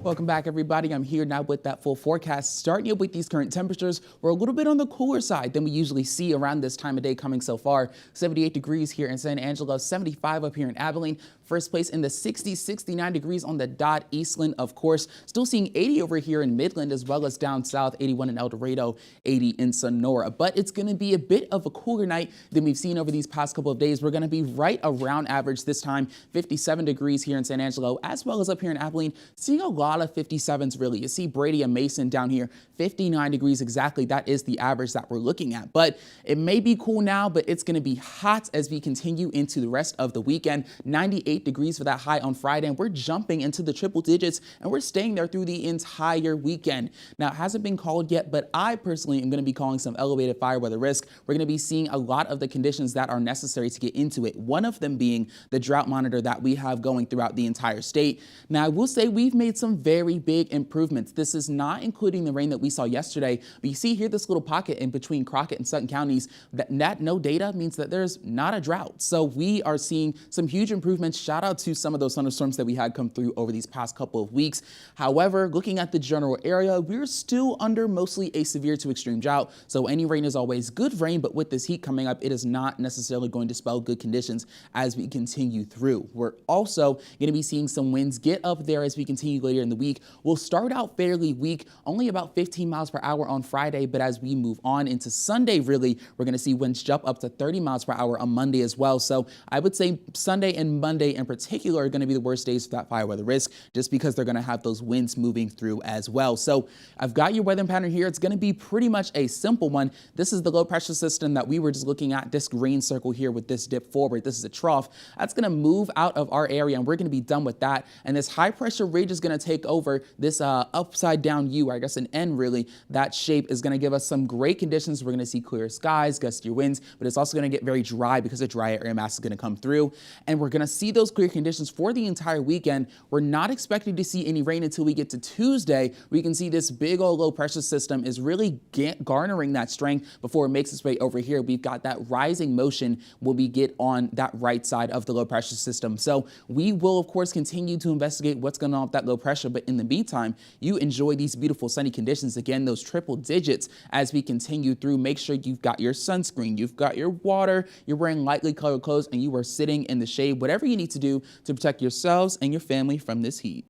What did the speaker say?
Welcome back, everybody. I'm here now with that full forecast. Starting you with these current temperatures, we're a little bit on the cooler side than we usually see around this time of day coming so far. 78 degrees here in San Angelo, 75 up here in Abilene. First place in the 60s, 69 degrees on the dot. Eastland, of course, still seeing 80 over here in Midland as well as down south, 81 in El Dorado, 80 in Sonora. But it's going to be a bit of a cooler night than we've seen over these past couple of days. We're going to be right around average this time, 57 degrees here in San Angelo as well as up here in Abilene. Seeing a lot of 57s really. You see Brady and Mason down here, 59 degrees exactly. That is the average that we're looking at. But it may be cool now, but it's going to be hot as we continue into the rest of the weekend. 98 degrees for that high on Friday, and we're jumping into the triple digits, and we're staying there through the entire weekend. Now, it hasn't been called yet, but I personally am going to be calling some elevated fire weather risk. We're going to be seeing a lot of the conditions that are necessary to get into it. One of them being the drought monitor that we have going throughout the entire state. Now, I will say we've made some very big improvements. This is not including the rain that we saw yesterday, but you see here this little pocket in between Crockett and Sutton counties. That no data means that there's not a drought. So we are seeing some huge improvements. Shout out to some of those thunderstorms that we had come through over these past couple of weeks. However, looking at the general area, we're still under mostly a severe to extreme drought. So any rain is always good rain, but with this heat coming up, it is not necessarily going to spell good conditions as we continue through. We're also going to be seeing some winds get up there as we continue later in the week. We'll start out fairly weak, only about 15 miles per hour on Friday, but as we move on into Sunday, really, we're going to see winds jump up to 30 miles per hour on Monday as well. So I would say Sunday and Monday in particular are going to be the worst days for that fire weather risk, just because they're going to have those winds moving through as well. So I've got your weather pattern here. It's going to be pretty much a simple one. This is the low pressure system that we were just looking at, this green circle here with this dip forward. This is a trough. That's going to move out of our area, and we're going to be done with that. And this high pressure ridge is going to take over this upside down U, or I guess an N really. That shape is going to give us some great conditions. We're going to see clear skies, gustier winds, but it's also going to get very dry because a dry area mass is going to come through. And we're going to see those clear conditions for the entire weekend. We're not expecting to see any rain until we get to Tuesday. We can see this big old low pressure system is really garnering that strength before it makes its way over here. We've got that rising motion when we get on that right side of the low pressure system. So we will, of course, continue to investigate what's going on with that low pressure. But in the meantime, you enjoy these beautiful sunny conditions. Again, those triple digits as we continue through. Make sure you've got your sunscreen, you've got your water, you're wearing lightly colored clothes, and you are sitting in the shade, whatever you need to do to protect yourselves and your family from this heat.